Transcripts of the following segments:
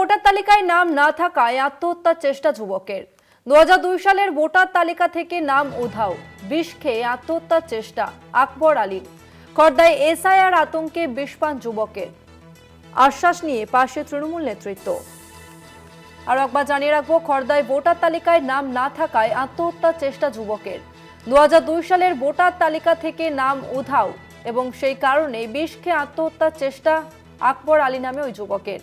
Voter তালিকায় নাম না থাকায় আত্মহত্যার চেষ্টা যুবকের। 2002 সালের ভোটার তালিকা থেকে নাম উধাও, বিষ খেয়ে আত্মহত্যার চেষ্টা আকবর আলীর। খর্দায় এসআইআর আতঙ্কে বিষ পান যুবকের, আশ্বাস নিয়ে পাশে তৃণমূল নেতৃত্ব। আর একবার জানিয়ে রাখবো, খর্দায় ভোটার তালিকায় নাম না থাকায় আত্মহত্যার চেষ্টা যুবকের। 2002 সালের ভোটার তালিকা থেকে নাম উধাও এবং সেই কারণে বিষ খেয়ে আত্মহত্যার চেষ্টা আকবর আলী নামে ওই যুবকের।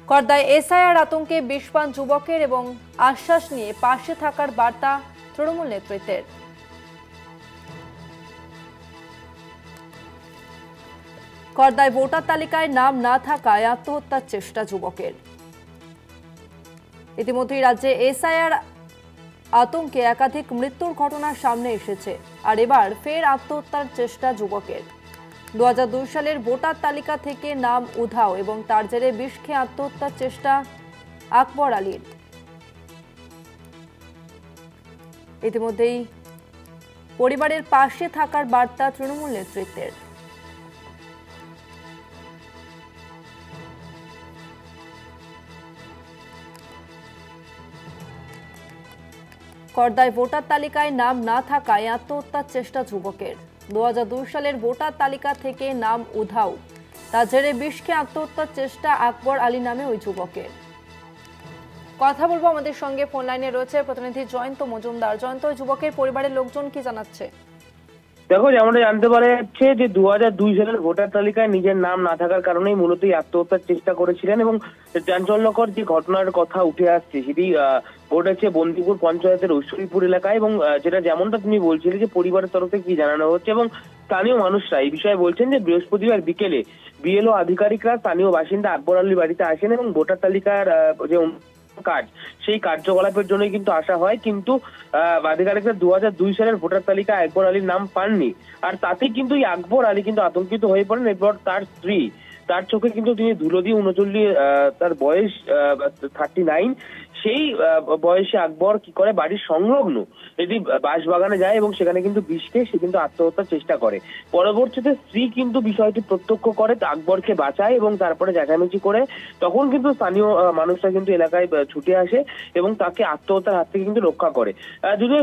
খর্দায় এসআইআর আতঙ্কে বিষ পান যুবকের এবং আশ্বাস নিয়ে পাশে থাকার বার্তা তৃণমূল নেতৃত্বের। খর্দায় ভোটার তালিকায় নাম না থাকায় আত্মহত্যার চেষ্টা যুবকের। ইতিমধ্যেই রাজ্যে এসআইআর আতঙ্কে একাধিক মৃত্যুর ঘটনা সামনে এসেছে, আর এবার ফের আত্মহত্যার চেষ্টা যুবকের। 2002 সালের ভোটার তালিকা থেকে নাম উধাও এবং তার জেরে বিষ খেয়ে আত্মহত্যার চেষ্টা আকবর আলীর। ইতিমধ্যেই পরিবারের পাশে থাকার বার্তা তৃণমূল নেতৃত্বের। খর্দায় ভোটার তালিকায় নাম না থাকায় আত্মহত্যার চেষ্টা যুবকের। 2002 সালের ভোটার তালিকা থেকে নাম উধাও, তার জেরে বিষ খেয়ে আত্মহত্যার চেষ্টা আকবর আলী নামে ওই যুবকের। কথা বলবো, আমাদের সঙ্গে ফোন লাইনে রয়েছে প্রতিনিধি জয়ন্ত মজুমদার। জয়ন্ত, যুবকের পরিবারের লোকজন কি জানাচ্ছে? দেখো, যেমনটা জানতে পারা যাচ্ছে যে 2002 সালের ভোটার তালিকায় নিজের নাম না থাকার কারণেই মূলত আত্মহত্যার চেষ্টা করেছিলেন এবং চাঞ্চল্যকর যে ঘটনার কথা উঠে আসছে সেটি ঘটেছে বন্দিপুর পঞ্চায়েতের ঐশ্বরীপুর এলাকায়। এবং যেটা যেমনটা তুমি বলছিলে যে পরিবারের তরফ থেকে কি জানানো হচ্ছে এবং স্থানীয় মানুষরা এই বিষয়ে বলছেন যে বৃহস্পতিবার বিকেলে বিএলও আধিকারিকরা স্থানীয় বাসিন্দা আকবর আলীর বাড়িতে আসেন এবং ভোটার তালিকার যে কাজ সেই কার্যকলাপের জন্যই কিন্তু আসা হয়, কিন্তু আধিকারিকরা 2002 সালের ভোটার তালিকায় আকবর আলীর নাম পাননি। আর তাতে কিন্তু এই আকবর আলী কিন্তু আতঙ্কিত হয়ে পড়েন। এরপর তার স্ত্রী, তার চোখে কিন্তু তিনি ধুলো দিয়ে 39, তার বয়স 39, সেই বয়সে আকবর কি করে বাড়ির সংলগ্ন এটি বাঁশবাগানে যায় এবং সেখানে কিন্তু বিষ খেয়ে সে কিন্তু আত্মহত্যার চেষ্টা করে। পরবর্তীতে স্ত্রী কিন্তু বিষয়টি প্রত্যক্ষ করে, তাকবরকে বাঁচায় এবং তারপরে চেঁচামেচি করে তখন কিন্তু স্থানীয় মানুষরা কিন্তু এলাকায় ছুটে আসে এবং তাকে আত্মহত্যার হাত থেকে কিন্তু রক্ষা করে। যদিও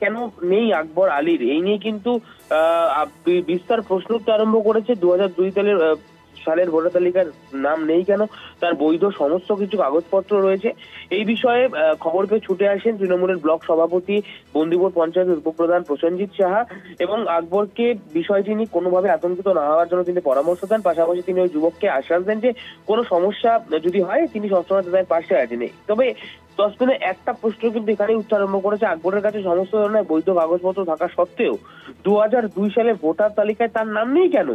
কেন নেই আকবর আলীর, এই নিয়ে কিন্তু বিস্তার প্রশ্ন উঠতে আরম্ভ করেছে। 2002 সালের ভোটার তালিকার নাম নেই কেন, তার বৈধ সমস্ত কিছু কাগজপত্র রয়েছে। এই বিষয়ে খবর পেয়ে ছুটে আসেন তৃণমূলের ব্লক সভাপতি, বন্দিপুর পঞ্চায়েতের উপপ্রধান প্রসেনজিৎ সাহা এবং আকবরকে বিষয়টি নিয়ে কোনোভাবে আতঙ্কিত না হওয়ার জন্য তিনি পরামর্শ দেন। পাশাপাশি তিনি ওই যুবককে আশ্বাস দেন যে কোনো সমস্যা যদি হয় তিনি সবসময় তাদের পাশে আছেন। তবে 10 দিনে একটা প্রশ্ন কিন্তু এখানেই উঠতে আরম্ভ করেছে, আকবরের কাছে সমস্ত ধরনের বৈধ কাগজপত্র থাকা সত্ত্বেও 2002 সালে ভোটার তালিকায় তার নাম নেই কেন?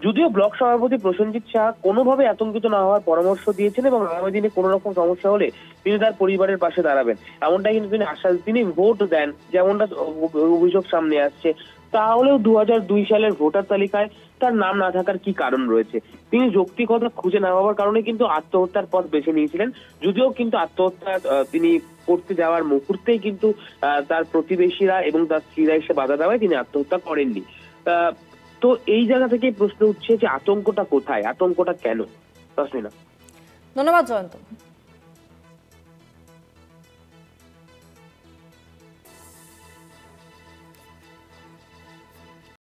যদিও ব্লক সভাপতি প্রসেনজিৎ সাহা কোনোভাবে আতঙ্কিত না হওয়ার পরামর্শ দিয়েছেন এবং আগামী দিনে কোনো রকম সমস্যা হলে তিনি তার পরিবারের পাশে দাঁড়াবেন, এমনটাই কিন্তু তিনি আশ্বাস, তিনি ভোট দেন যেমনটা অভিযোগ সামনে আসছে। তাহলেও 2002 সালের ভোটার তালিকায় তার নাম না থাকার কি কারণ রয়েছে? তিনি যৌক্তিকতা খুঁজে না পাওয়ার কারণে কিন্তু আত্মহত্যার পথ বেছে নিয়েছিলেন। যদিও কিন্তু আত্মহত্যা তিনি করতে যাওয়ার মুহূর্তেই কিন্তু তার প্রতিবেশীরা এবং তার স্ত্রীরা এসে বাধা দেওয়ায় তিনি আত্মহত্যা করেননি। তো এই জায়গা থেকে প্রশ্ন উঠছে যে আতঙ্কটা কোথায়, আতঙ্কটা কেন? তাসমিনা, ধন্যবাদ জয়ন্ত।